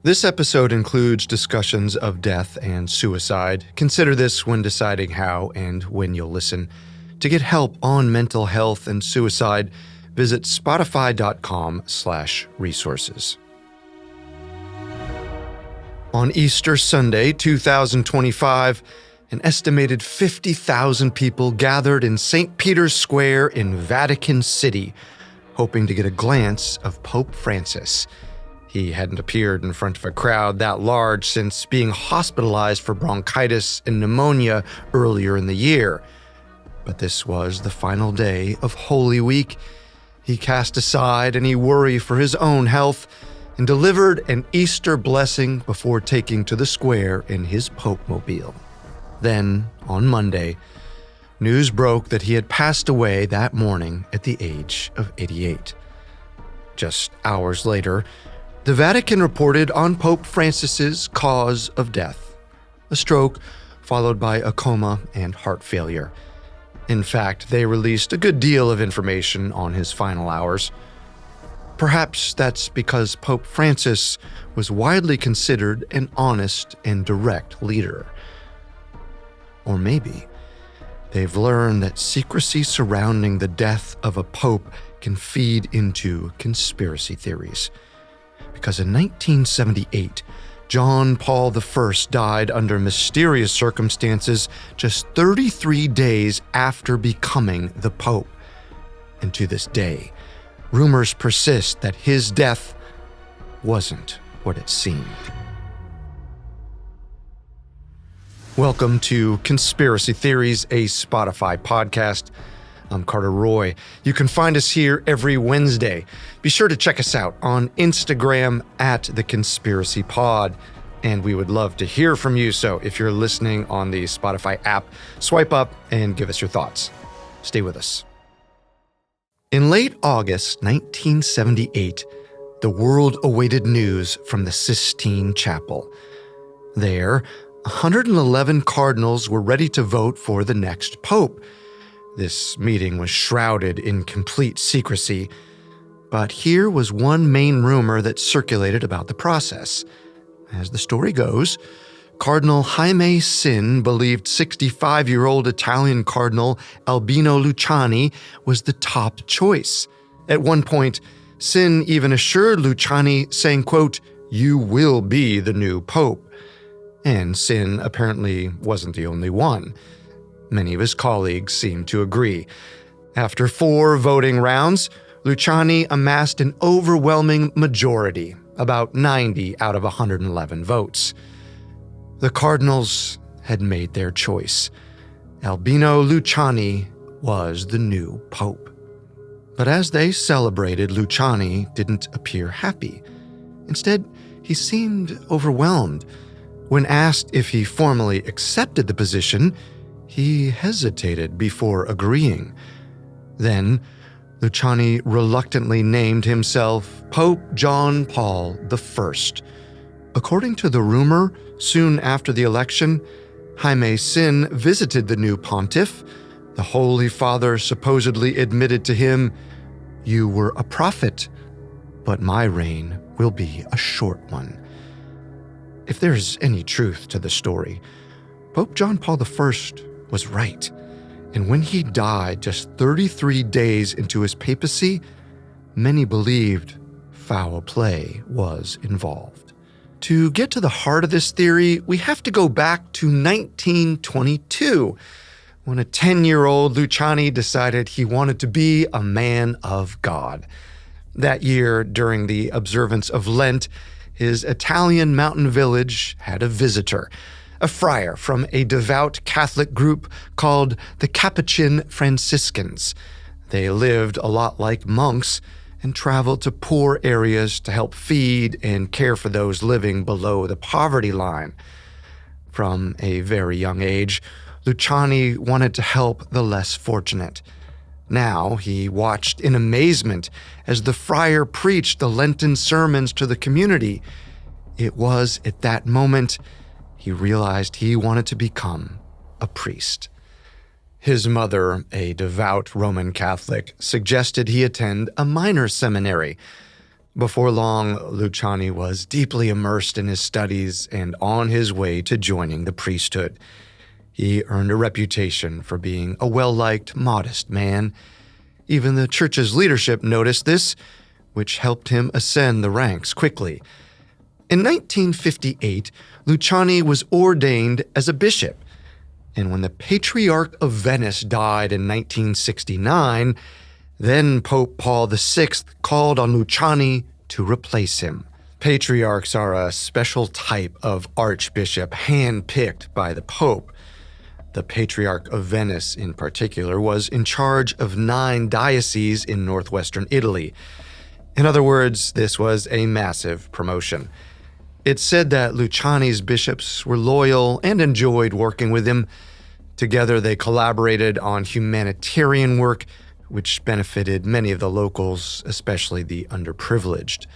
This episode includes discussions of death and suicide. Consider this when deciding how and when you'll listen. To get help on mental health and suicide, visit spotify.com/resources. On Easter Sunday, 2025, an estimated 50,000 people gathered in St. Peter's Square in Vatican City, hoping to get a glance of Pope Francis. He hadn't appeared in front of a crowd that large since being hospitalized for bronchitis and pneumonia earlier in the year. But this was the final day of Holy Week. He cast aside any worry for his own health and delivered an Easter blessing before taking to the square in his Pope-mobile. Then, on Monday, news broke that he had passed away that morning at the age of 88. Just hours later, the Vatican reported on Pope Francis's cause of death, a stroke followed by a coma and heart failure. In fact, they released a good deal of information on his final hours. Perhaps that's because Pope Francis was widely considered an honest and direct leader. Or maybe they've learned that secrecy surrounding the death of a pope can feed into conspiracy theories. Because in 1978, John Paul I died under mysterious circumstances just 33 days after becoming the Pope. And to this day, rumors persist that his death wasn't what it seemed. Welcome to Conspiracy Theories, a Spotify podcast. I'm Carter Roy. You can find us here every Wednesday. Be sure to check us out on Instagram at The Conspiracy Pod. And we would love to hear from you. So if you're listening on the Spotify app, swipe up and give us your thoughts. Stay with us. In late August 1978, the world awaited news from the Sistine Chapel. There, 111 cardinals were ready to vote for the next pope. This meeting was shrouded in complete secrecy, but here was one main rumor that circulated about the process. As the story goes, Cardinal Jaime Sin believed 65-year-old Italian Cardinal Albino Luciani was the top choice. At one point, Sin even assured Luciani, saying, quote, "You will be the new pope." And Sin apparently wasn't the only one. Many of his colleagues seemed to agree. After 4 voting rounds, Luciani amassed an overwhelming majority, about 90 out of 111 votes. The cardinals had made their choice. Albino Luciani was the new pope. But as they celebrated, Luciani didn't appear happy. Instead, he seemed overwhelmed. When asked if he formally accepted the position, he hesitated before agreeing. Then, Luciani reluctantly named himself Pope John Paul I. According to the rumor, soon after the election, Jaime Sin visited the new pontiff. The Holy Father supposedly admitted to him, "You were a prophet, but my reign will be a short one." If there's any truth to the story, Pope John Paul I was right. And when he died just 33 days into his papacy, many believed foul play was involved. To get to the heart of this theory, we have to go back to 1922, when a 10-year-old Luciani decided he wanted to be a man of God. That year, during the observance of Lent, his Italian mountain village had a visitor, a friar from a devout Catholic group called the Capuchin Franciscans. They lived a lot like monks and traveled to poor areas to help feed and care for those living below the poverty line. From a very young age, Luciani wanted to help the less fortunate. Now he watched in amazement as the friar preached the Lenten sermons to the community. It was at that moment he realized he wanted to become a priest. His mother, a devout Roman Catholic, suggested he attend a minor seminary. Before long, Luciani was deeply immersed in his studies and on his way to joining the priesthood. He earned a reputation for being a well-liked, modest man. Even the church's leadership noticed this, which helped him ascend the ranks quickly. In 1958, Luciani was ordained as a bishop, and when the Patriarch of Venice died in 1969, then Pope Paul VI called on Luciani to replace him. Patriarchs are a special type of archbishop handpicked by the Pope. The Patriarch of Venice, in particular, was in charge of 9 dioceses in northwestern Italy. In other words, this was a massive promotion. It's said that Luciani's bishops were loyal and enjoyed working with him. Together, they collaborated on humanitarian work, which benefited many of the locals, especially the underprivileged.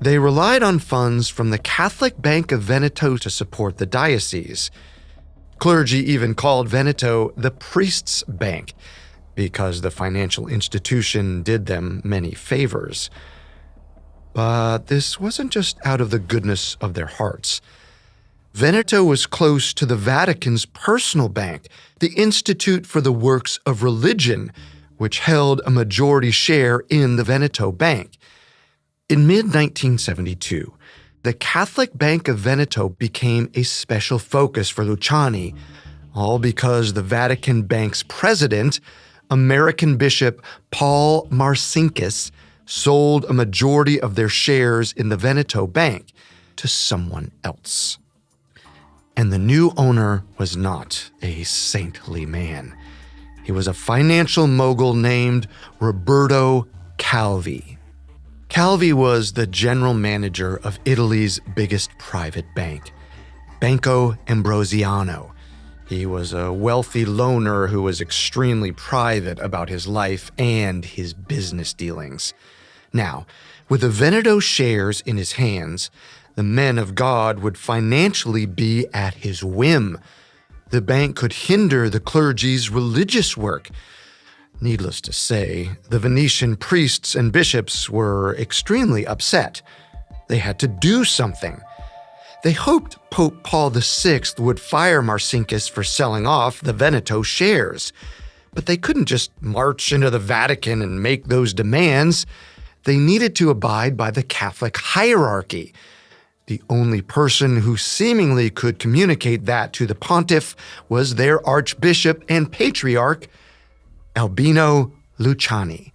They relied on funds from the Catholic Bank of Veneto to support the diocese. Clergy even called Veneto the priest's bank, because the financial institution did them many favors. But this wasn't just out of the goodness of their hearts. Veneto was close to the Vatican's personal bank, the Institute for the Works of Religion, which held a majority share in the Veneto Bank. In mid-1972, the Catholic Bank of Veneto became a special focus for Luciani, all because the Vatican Bank's president, American Bishop Paul Marcinkus, sold a majority of their shares in the Veneto Bank to someone else. And the new owner was not a saintly man. He was a financial mogul named Roberto Calvi. Calvi was the general manager of Italy's biggest private bank, Banco Ambrosiano. He was a wealthy loaner who was extremely private about his life and his business dealings. Now, with the Veneto shares in his hands, the men of God would financially be at his whim. The bank could hinder the clergy's religious work. Needless to say, the Venetian priests and bishops were extremely upset. They had to do something. They hoped Pope Paul VI would fire Marcinkus for selling off the Veneto shares. But they couldn't just march into the Vatican and make those demands. They needed to abide by the Catholic hierarchy. The only person who seemingly could communicate that to the pontiff was their archbishop and patriarch, Albino Luciani.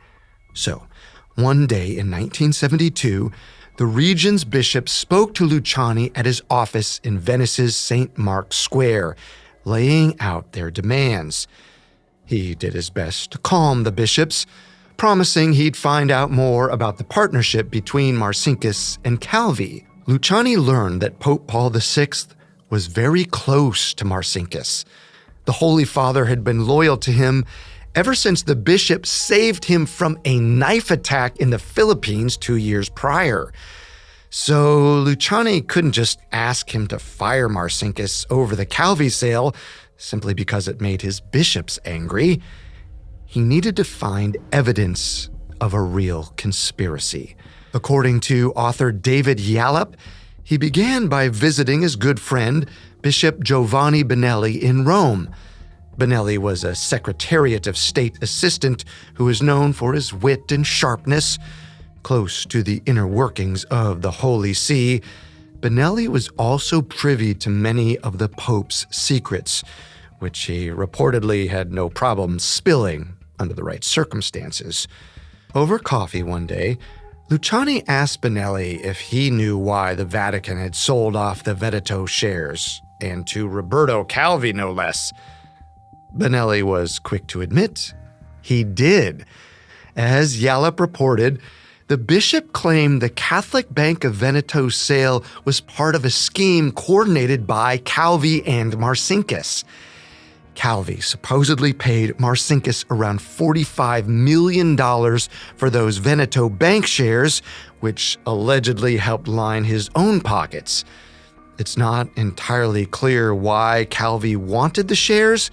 So, one day in 1972, the region's bishop spoke to Luciani at his office in Venice's St. Mark's Square, laying out their demands. He did his best to calm the bishops, promising he'd find out more about the partnership between Marcinkus and Calvi. Luciani learned that Pope Paul VI was very close to Marcinkus. The Holy Father had been loyal to him ever since the bishop saved him from a knife attack in the Philippines 2 years prior. So Luciani couldn't just ask him to fire Marcinkus over the Calvi sale simply because it made his bishops angry. He needed to find evidence of a real conspiracy. According to author David Yallop, he began by visiting his good friend, Bishop Giovanni Benelli, in Rome. Benelli was a Secretariat of State assistant who was known for his wit and sharpness. Close to the inner workings of the Holy See, Benelli was also privy to many of the Pope's secrets, which he reportedly had no problem spilling under the right circumstances. Over coffee one day, Luciani asked Benelli if he knew why the Vatican had sold off the Veneto shares, and to Roberto Calvi no less. Benelli was quick to admit he did. As Yallop reported, the bishop claimed the Catholic Bank of Veneto's sale was part of a scheme coordinated by Calvi and Marcinkus. Calvi supposedly paid Marcinkus around $45 million for those Veneto bank shares, which allegedly helped line his own pockets. It's not entirely clear why Calvi wanted the shares,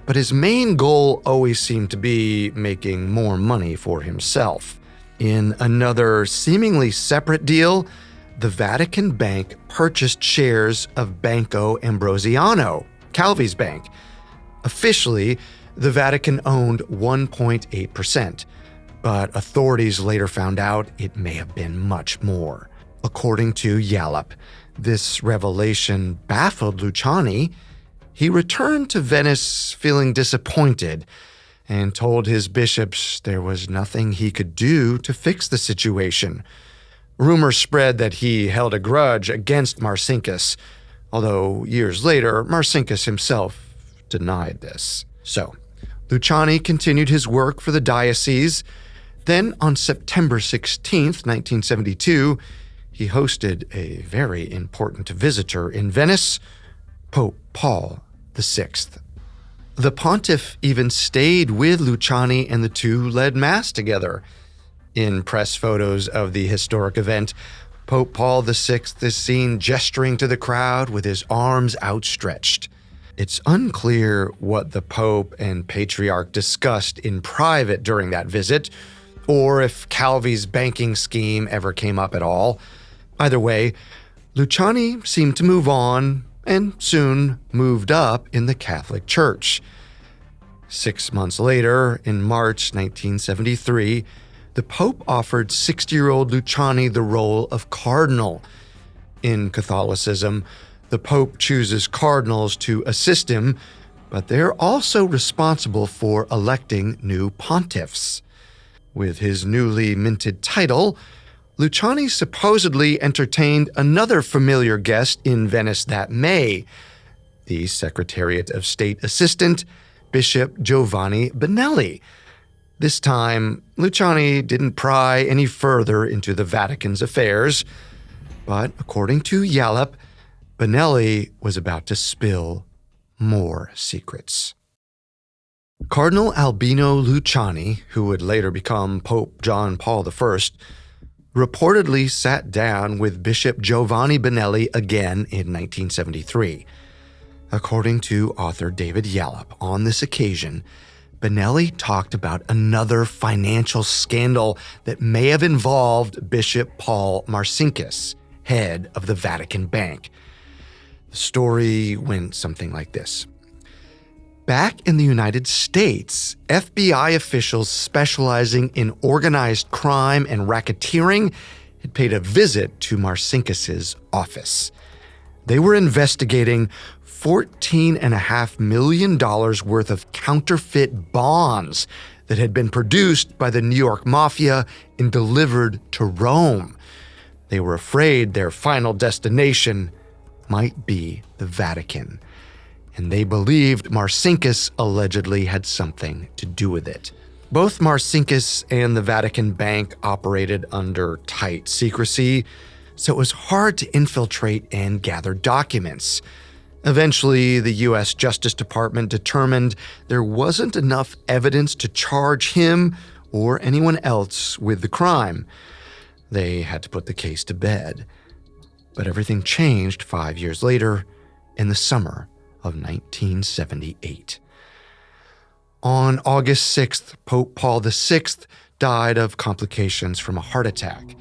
but his main goal always seemed to be making more money for himself. In another seemingly separate deal, the Vatican Bank purchased shares of Banco Ambrosiano, Calvi's bank. Officially, the Vatican owned 1.8%, but authorities later found out it may have been much more. According to Yallop, this revelation baffled Luciani. He returned to Venice feeling disappointed and told his bishops there was nothing he could do to fix the situation. Rumors spread that he held a grudge against Marcinkus, although years later, Marcinkus himself denied this. So, Luciani continued his work for the diocese. Then, on September 16, 1972, he hosted a very important visitor in Venice, Pope Paul VI. The pontiff even stayed with Luciani and the two led Mass together. In press photos of the historic event, Pope Paul VI is seen gesturing to the crowd with his arms outstretched. It's unclear what the Pope and Patriarch discussed in private during that visit, or if Calvi's banking scheme ever came up at all. Either way, Luciani seemed to move on and soon moved up in the Catholic Church. 6 months later, in March 1973, the Pope offered 60-year-old Luciani the role of cardinal. In Catholicism, the Pope chooses cardinals to assist him, but they're also responsible for electing new pontiffs. With his newly minted title, Luciani supposedly entertained another familiar guest in Venice that May, the Secretariat of State assistant, Bishop Giovanni Benelli. This time, Luciani didn't pry any further into the Vatican's affairs, but according to Yallop, Benelli was about to spill more secrets. Cardinal Albino Luciani, who would later become Pope John Paul I, reportedly sat down with Bishop Giovanni Benelli again in 1973. According to author David Yallop, on this occasion, Benelli talked about another financial scandal that may have involved Bishop Paul Marcinkus, head of the Vatican Bank. The story went something like this. Back in the United States, FBI officials specializing in organized crime and racketeering had paid a visit to Marcinkus's office. They were investigating $14.5 million worth of counterfeit bonds that had been produced by the New York Mafia and delivered to Rome. They were afraid their final destination might be the Vatican, and they believed Marcinkus allegedly had something to do with it. Both Marcinkus and the Vatican Bank operated under tight secrecy, so it was hard to infiltrate and gather documents. Eventually, the U.S. Justice Department determined there wasn't enough evidence to charge him or anyone else with the crime. They had to put the case to bed. But everything changed 5 years later, in the summer of 1978. On August 6th, Pope Paul VI died of complications from a heart attack.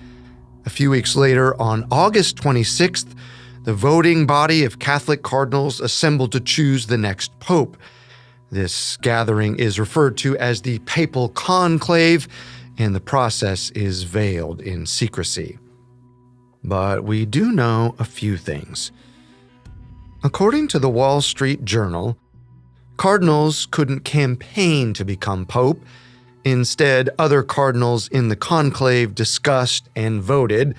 A few weeks later, on August 26th, the voting body of Catholic cardinals assembled to choose the next pope. This gathering is referred to as the Papal Conclave, and the process is veiled in secrecy. But we do know a few things. According to the Wall Street Journal, cardinals couldn't campaign to become pope. Instead, other cardinals in the conclave discussed and voted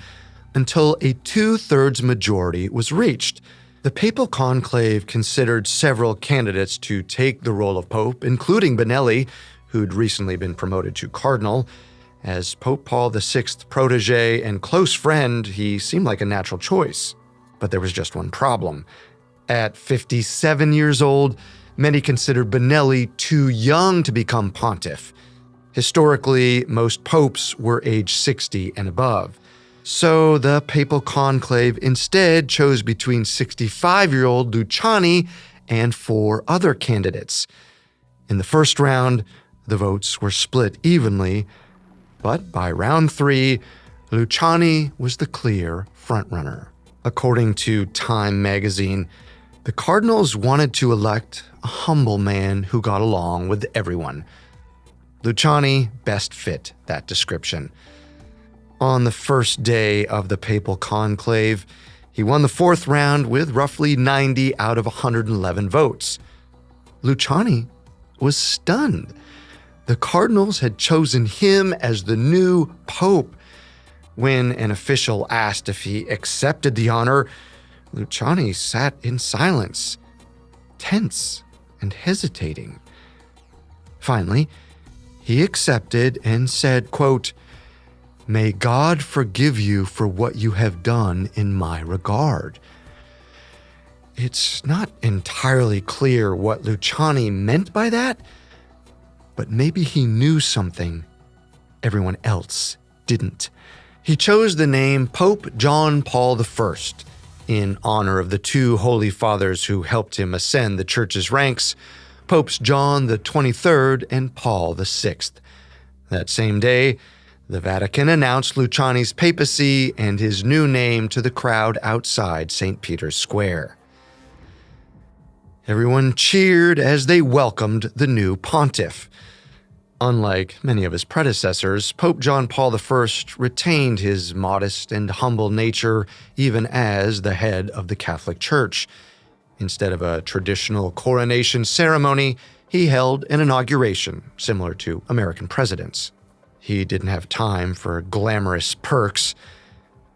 until a 2/3 majority was reached. The papal conclave considered several candidates to take the role of pope, including Benelli, who'd recently been promoted to cardinal. As Pope Paul VI's protege and close friend, he seemed like a natural choice. But there was just one problem. At 57 years old, many considered Benelli too young to become pontiff. Historically, most popes were age 60 and above. So the papal conclave instead chose between 65-year-old Luciani and 4 other candidates. In the first round, the votes were split evenly. But by round 3, Luciani was the clear frontrunner. According to Time magazine, the Cardinals wanted to elect a humble man who got along with everyone. Luciani best fit that description. On the first day of the papal conclave, he won the 4th round with roughly 90 out of 111 votes. Luciani was stunned. The Cardinals had chosen him as the new pope. When an official asked if he accepted the honor, Luciani sat in silence, tense and hesitating. Finally, he accepted and said, quote, "May God forgive you for what you have done in my regard." It's not entirely clear what Luciani meant by that, but maybe he knew something everyone else didn't. He chose the name Pope John Paul I in honor of the 2 Holy Fathers who helped him ascend the Church's ranks, Popes John the 23rd and Paul VI. That same day, the Vatican announced Luciani's papacy and his new name to the crowd outside St. Peter's Square. Everyone cheered as they welcomed the new pontiff. Unlike many of his predecessors, Pope John Paul I retained his modest and humble nature even as the head of the Catholic Church. Instead of a traditional coronation ceremony, he held an inauguration similar to American presidents. He didn't have time for glamorous perks.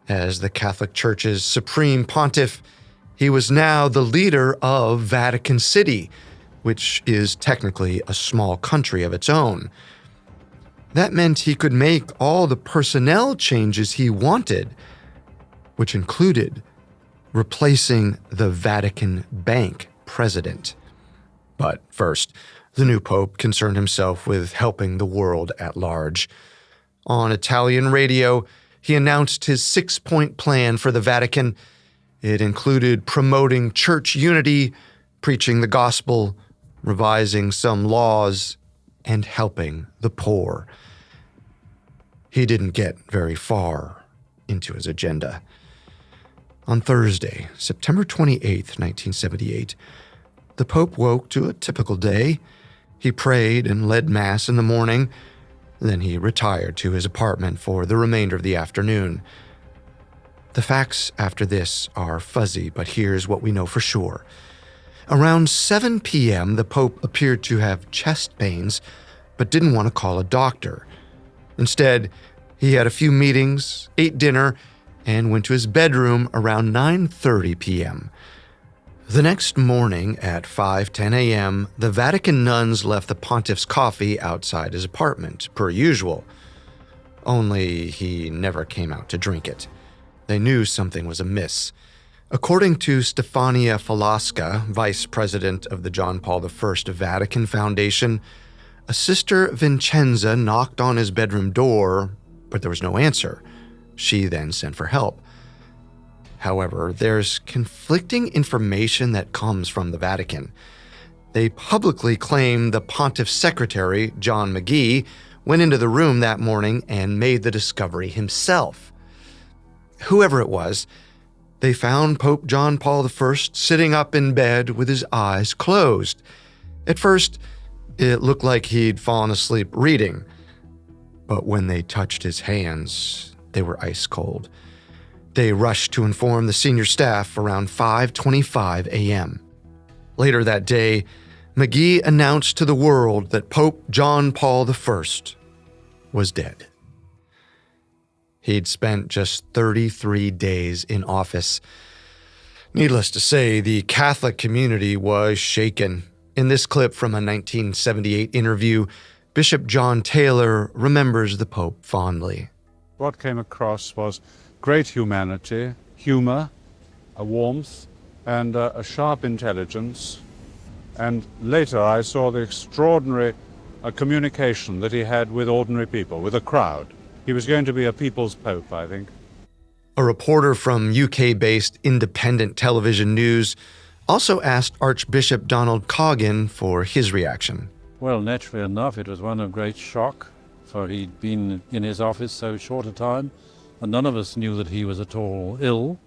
As the Catholic Church's supreme pontiff, he was now the leader of Vatican City, which is technically a small country of its own. That meant he could make all the personnel changes he wanted, which included replacing the Vatican Bank president. But first, the new pope concerned himself with helping the world at large. On Italian radio, he announced his 6-point plan for the Vatican. It included promoting church unity, preaching the gospel, revising some laws, and helping the poor. He didn't get very far into his agenda. On Thursday, September 28, 1978, the Pope woke to a typical day. He prayed and led Mass in the morning. Then he retired to his apartment for the remainder of the afternoon. The facts after this are fuzzy, but here's what we know for sure. Around 7 p.m., the Pope appeared to have chest pains, but didn't want to call a doctor. Instead, he had a few meetings, ate dinner, and went to his bedroom around 9:30 p.m. The next morning at 5:10 a.m., the Vatican nuns left the pontiff's coffee outside his apartment, per usual. Only he never came out to drink it. They knew something was amiss. According to Stefania Falasca, vice president of the John Paul I Vatican Foundation, a sister Vincenza knocked on his bedroom door, but there was no answer. She then sent for help. However, there's conflicting information that comes from the Vatican. They publicly claim the pontiff's secretary, John McGee, went into the room that morning and made the discovery himself. Whoever it was, they found Pope John Paul I sitting up in bed with his eyes closed. At first, it looked like he'd fallen asleep reading. But when they touched his hands, they were ice cold. They rushed to inform the senior staff around 5:25 a.m. Later that day, McGee announced to the world that Pope John Paul I was dead. He'd spent just 33 days in office. Needless to say, the Catholic community was shaken. In this clip from a 1978 interview, Bishop John Taylor remembers the Pope fondly. What came across was great humanity, humor, a warmth, and a sharp intelligence. And later I saw the extraordinary communication that he had with ordinary people, with a crowd. He was going to be a people's pope, I think. A reporter from UK-based independent television news also asked Archbishop Donald Coggan for his reaction. Well, naturally enough, it was one of great shock for he'd been in his office so short a time, and none of us knew that he was at all ill.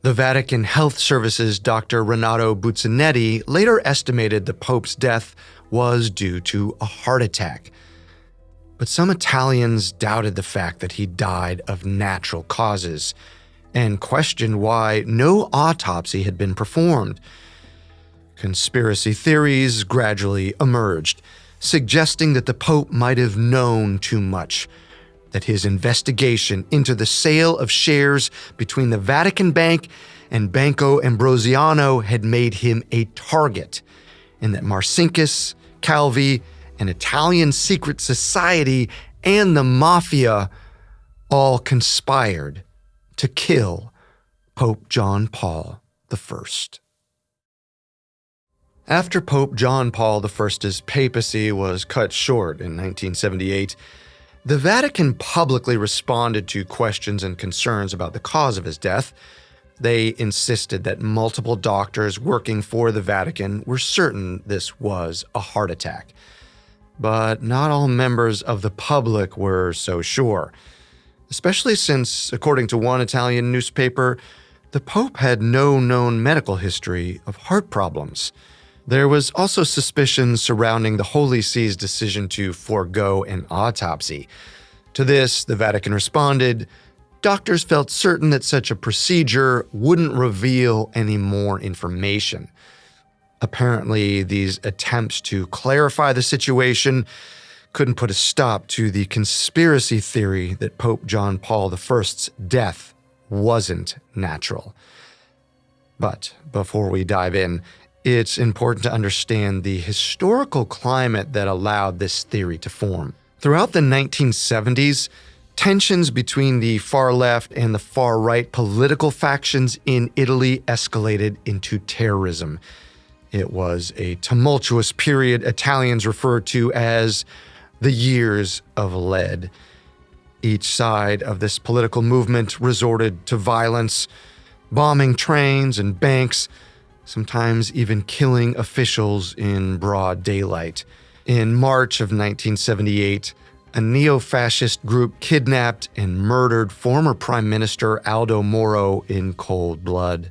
The Vatican Health Service's Dr. Renato Buzzanetti later estimated the Pope's death was due to a heart attack. But some Italians doubted the fact that he died of natural causes and questioned why no autopsy had been performed. Conspiracy theories gradually emerged, suggesting that the Pope might have known too much, that his investigation into the sale of shares between the Vatican Bank and Banco Ambrosiano had made him a target, and that Marcinkus, Calvi, an Italian secret society, and the mafia all conspired to kill Pope John Paul I. After Pope John Paul I's papacy was cut short in 1978, the Vatican publicly responded to questions and concerns about the cause of his death. They insisted that multiple doctors working for the Vatican were certain this was a heart attack. But not all members of the public were so sure, especially since, according to one Italian newspaper, the Pope had no known medical history of heart problems. There was also suspicion surrounding the Holy See's decision to forego an autopsy. To this, the Vatican responded, doctors felt certain that such a procedure wouldn't reveal any more information. Apparently, these attempts to clarify the situation couldn't put a stop to the conspiracy theory that Pope John Paul I's death wasn't natural. But before we dive in, it's important to understand the historical climate that allowed this theory to form. Throughout the 1970s, tensions between the far left and the far right political factions in Italy escalated into terrorism. It was a tumultuous period Italians refer to as the Years of Lead. Each side of this political movement resorted to violence, bombing trains and banks, sometimes even killing officials in broad daylight. In March of 1978, a neo-fascist group kidnapped and murdered former Prime Minister Aldo Moro in cold blood.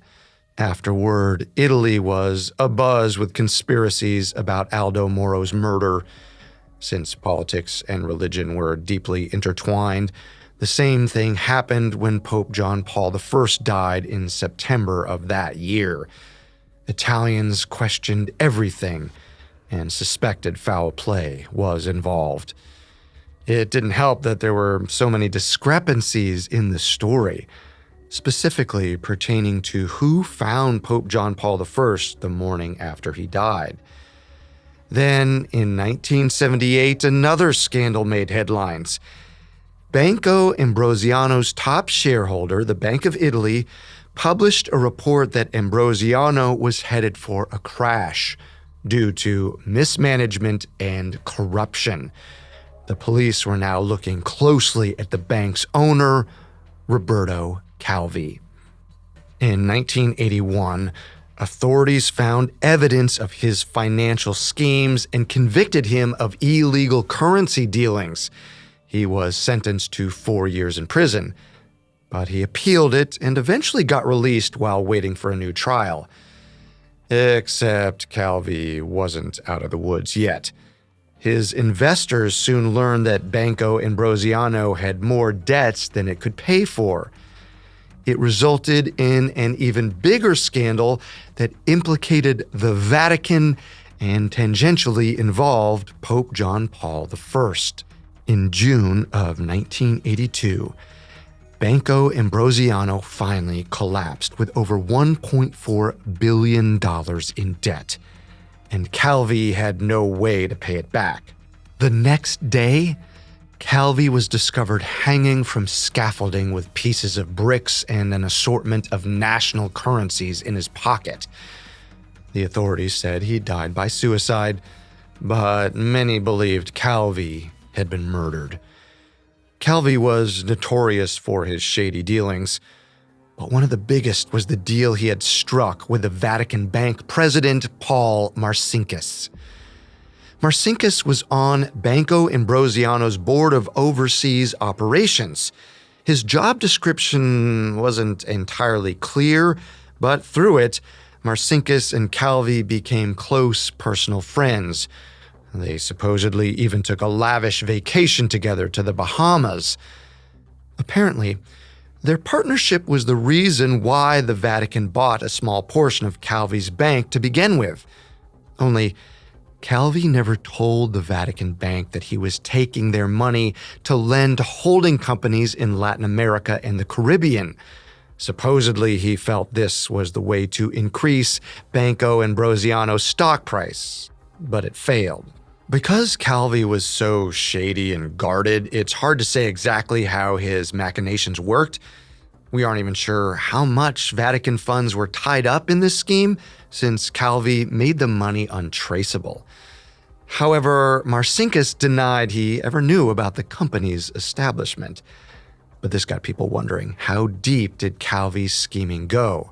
Afterward, Italy was abuzz with conspiracies about Aldo Moro's murder. Since politics and religion were deeply intertwined, the same thing happened when Pope John Paul I died in September of that year. Italians questioned everything and suspected foul play was involved. It didn't help that there were so many discrepancies in the story, specifically pertaining to who found Pope John Paul I the morning after he died. Then, in 1978, another scandal made headlines. Banco Ambrosiano's top shareholder, the Bank of Italy, published a report that Ambrosiano was headed for a crash due to mismanagement and corruption. The police were now looking closely at the bank's owner, Roberto Calvi. In 1981, authorities found evidence of his financial schemes and convicted him of illegal currency dealings. He was sentenced to 4 years in prison, but he appealed it and eventually got released while waiting for a new trial. Except Calvi wasn't out of the woods yet. His investors soon learned that Banco Ambrosiano had more debts than it could pay for. It resulted in an even bigger scandal that implicated the Vatican and tangentially involved Pope John Paul I. In June of 1982, Banco Ambrosiano finally collapsed with over $1.4 billion in debt, and Calvi had no way to pay it back. The next day, Calvi was discovered hanging from scaffolding with pieces of bricks and an assortment of national currencies in his pocket. The authorities said he died by suicide, but many believed Calvi had been murdered. Calvi was notorious for his shady dealings, but one of the biggest was the deal he had struck with the Vatican Bank president, Paul Marcinkus. Marcinkus was on Banco Ambrosiano's board of overseas operations. His job description wasn't entirely clear, but through it, Marcinkus and Calvi became close personal friends. They supposedly even took a lavish vacation together to the Bahamas. Apparently, their partnership was the reason why the Vatican bought a small portion of Calvi's bank to begin with. Only, Calvi never told the Vatican Bank that he was taking their money to lend to holding companies in Latin America and the Caribbean. Supposedly, he felt this was the way to increase Banco Ambrosiano's stock price, but it failed. Because Calvi was so shady and guarded, it's hard to say exactly how his machinations worked. We aren't even sure how much Vatican funds were tied up in this scheme, since Calvi made the money untraceable. However, Marcinkus denied he ever knew about the company's establishment. But this got people wondering, how deep did Calvi's scheming go?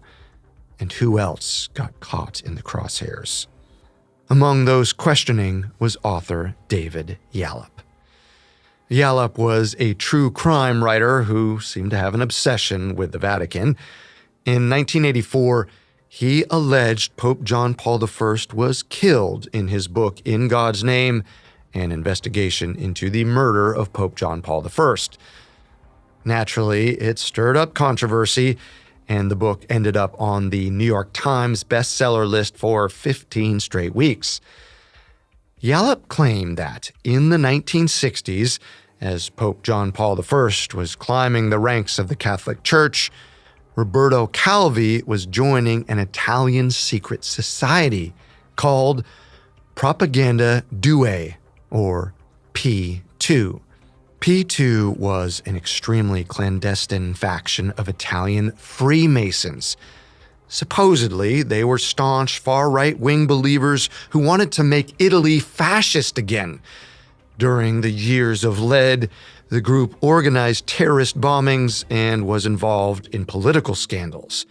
And who else got caught in the crosshairs? Among those questioning was author David Yallop. Yallop was a true crime writer who seemed to have an obsession with the Vatican. In 1984, he alleged Pope John Paul I was killed in his book In God's Name, an investigation into the murder of Pope John Paul I. Naturally, it stirred up controversy, and the book ended up on the New York Times bestseller list for 15 straight weeks. Yallop claimed that in the 1960s, as Pope John Paul I was climbing the ranks of the Catholic Church, Roberto Calvi was joining an Italian secret society called Propaganda Due, or P2. P2 was an extremely clandestine faction of Italian Freemasons. Supposedly, they were staunch far-right-wing believers who wanted to make Italy fascist again. During the years of lead, the group organized terrorist bombings and was involved in political scandals.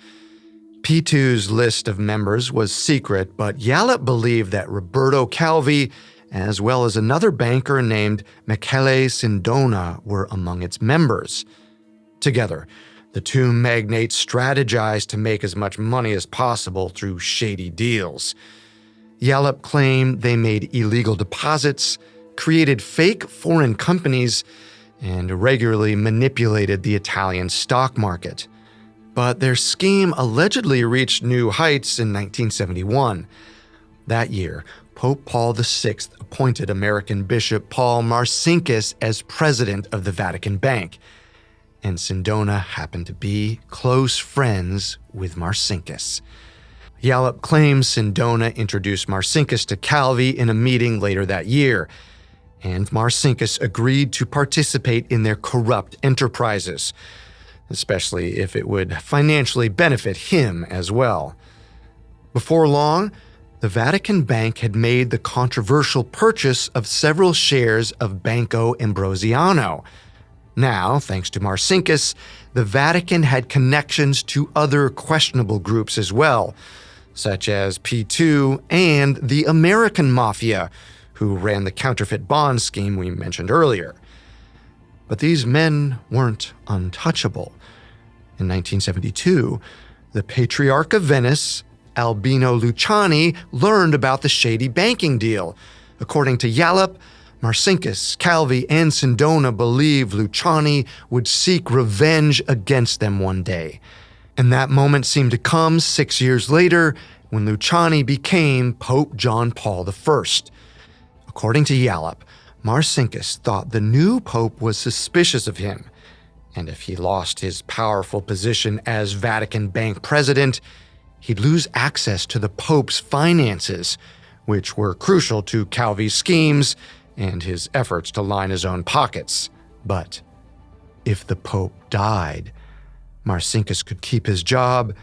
P2's list of members was secret, but Yallop believed that Roberto Calvi, as well as another banker named Michele Sindona, were among its members. Together, the two magnates strategized to make as much money as possible through shady deals. Yallop claimed they made illegal deposits, created fake foreign companies, and regularly manipulated the Italian stock market. But their scheme allegedly reached new heights in 1971. That year, Pope Paul VI appointed American Bishop Paul Marcinkus as president of the Vatican Bank, and Sindona happened to be close friends with Marcinkus. Yallop claims Sindona introduced Marcinkus to Calvi in a meeting later that year, and Marcinkus agreed to participate in their corrupt enterprises, especially if it would financially benefit him as well. Before long, the Vatican Bank had made the controversial purchase of several shares of Banco Ambrosiano. Now, thanks to Marcinkus, the Vatican had connections to other questionable groups as well, such as P2 and the American Mafia, who ran the counterfeit bond scheme we mentioned earlier. But these men weren't untouchable. In 1972, the Patriarch of Venice, Albino Luciani, learned about the shady banking deal. According to Yallop, Marcinkus, Calvi, and Sindona believed Luciani would seek revenge against them one day. And that moment seemed to come 6 years later when Luciani became Pope John Paul I. According to Yallop, Marcinkus thought the new pope was suspicious of him, and if he lost his powerful position as Vatican Bank president, he'd lose access to the pope's finances, which were crucial to Calvi's schemes and his efforts to line his own pockets. But if the pope died, Marcinkus could keep his job,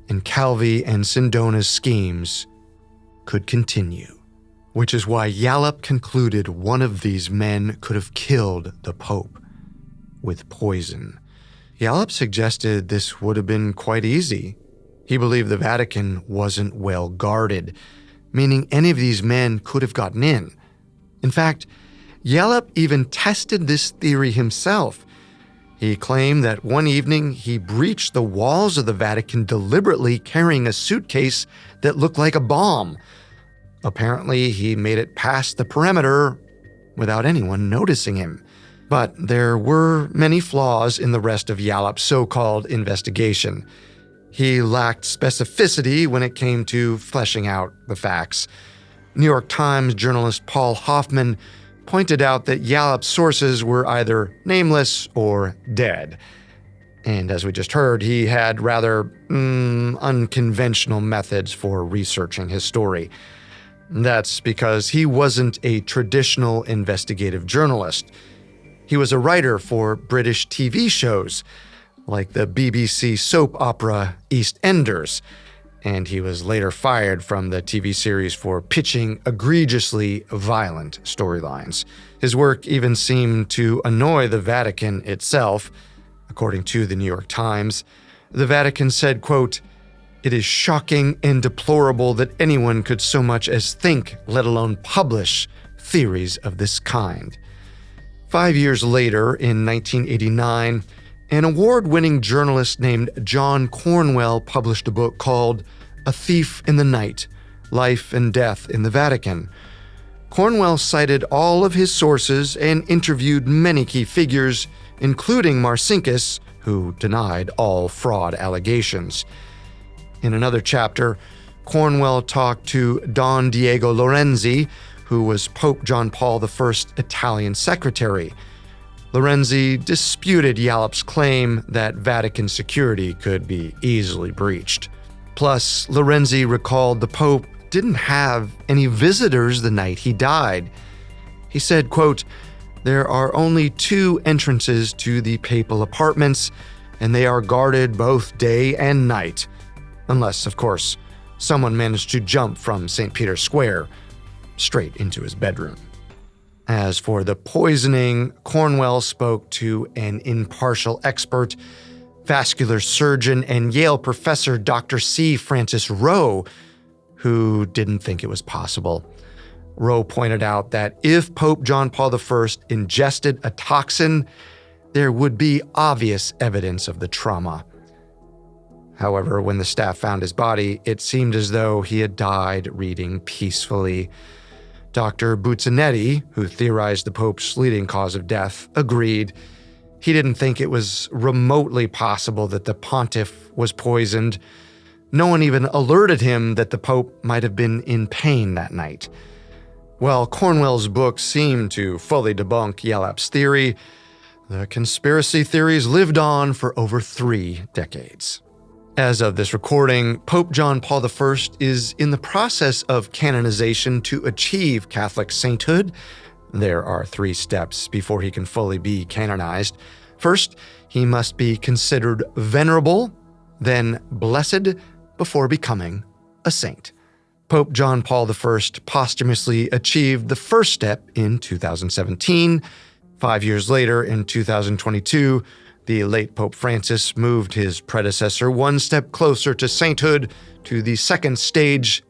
and Calvi and Sindona's schemes could continue. Which is why Yallop concluded one of these men could have killed the Pope with poison. Yallop suggested this would have been quite easy. He believed the Vatican wasn't well guarded, meaning any of these men could have gotten in. In fact, Yallop even tested this theory himself. He claimed that one evening he breached the walls of the Vatican deliberately carrying a suitcase that looked like a bomb. Apparently, he made it past the perimeter without anyone noticing him. But there were many flaws in the rest of Yallop's so-called investigation. He lacked specificity when it came to fleshing out the facts. New York Times journalist Paul Hoffman pointed out that Yallop's sources were either nameless or dead. And as we just heard, he had rather unconventional methods for researching his story. That's because he wasn't a traditional investigative journalist. He was a writer for British TV shows, like the BBC soap opera EastEnders, and he was later fired from the TV series for pitching egregiously violent storylines. His work even seemed to annoy the Vatican itself. According to the New York Times, the Vatican said, quote, "It is shocking and deplorable that anyone could so much as think, let alone publish, theories of this kind." 5 years later, in 1989, an award-winning journalist named John Cornwell published a book called A Thief in the Night: Life and Death in the Vatican. Cornwell cited all of his sources and interviewed many key figures, including Marcinkus, who denied all fraud allegations. In another chapter, Cornwell talked to Don Diego Lorenzi, who was Pope John Paul I's Italian secretary. Lorenzi disputed Yallop's claim that Vatican security could be easily breached. Plus, Lorenzi recalled the Pope didn't have any visitors the night he died. He said, quote, "There are only 2 entrances to the papal apartments, and they are guarded both day and night. Unless, of course, someone managed to jump from St. Peter's Square straight into his bedroom." As for the poisoning, Cornwell spoke to an impartial expert, vascular surgeon and Yale professor Dr. C. Francis Rowe, who didn't think it was possible. Rowe pointed out that if Pope John Paul I ingested a toxin, there would be obvious evidence of the trauma. However, when the staff found his body, it seemed as though he had died reading peacefully. Dr. Buzzanetti, who theorized the Pope's leading cause of death, agreed. He didn't think it was remotely possible that the pontiff was poisoned. No one even alerted him that the Pope might have been in pain that night. While Cornwell's book seemed to fully debunk Yallop's theory, the conspiracy theories lived on for over 3 decades. As of this recording, Pope John Paul I is in the process of canonization to achieve Catholic sainthood. There are 3 steps before he can fully be canonized. First, he must be considered venerable, then blessed, before becoming a saint. Pope John Paul I posthumously achieved the first step in 2017. 5 years later, in 2022, the late Pope Francis moved his predecessor one step closer to sainthood, to the second stage,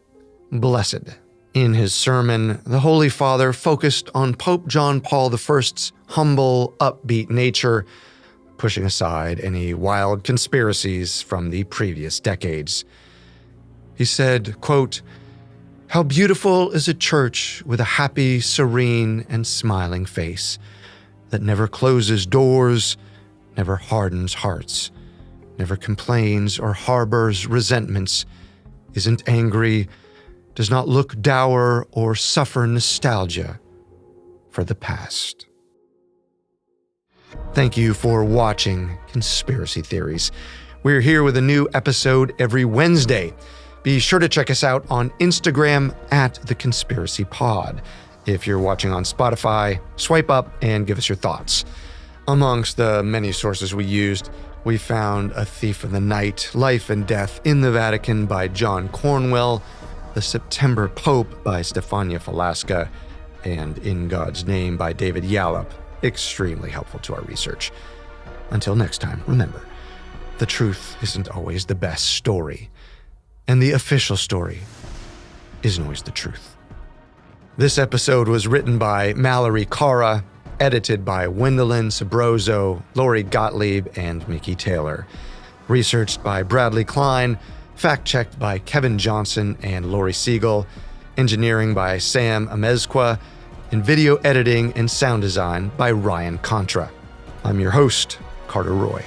blessed. In his sermon, the Holy Father focused on Pope John Paul I's humble, upbeat nature, pushing aside any wild conspiracies from the previous decades. He said, quote, "How beautiful is a church with a happy, serene, and smiling face that never closes doors, never hardens hearts, never complains or harbors resentments, isn't angry, does not look dour or suffer nostalgia for the past." Thank you for watching Conspiracy Theories. We're here with a new episode every Wednesday. Be sure to check us out on Instagram @TheConspiracyPod. If you're watching on Spotify, swipe up and give us your thoughts. Amongst the many sources we used, we found A Thief in the Night: Life and Death in the Vatican by John Cornwell, The September Pope by Stefania Falaska, and In God's Name by David Yallop. Extremely helpful to our research. Until next time, remember, the truth isn't always the best story, and the official story isn't always the truth. This episode was written by Mallory Cara, edited by Wendelin Sabroso, Lori Gottlieb, and Mickey Taylor. Researched by Bradley Klein, fact-checked by Kevin Johnson and Lori Siegel, engineering by Sam Amezqua, and video editing and sound design by Ryan Contra. I'm your host, Carter Roy.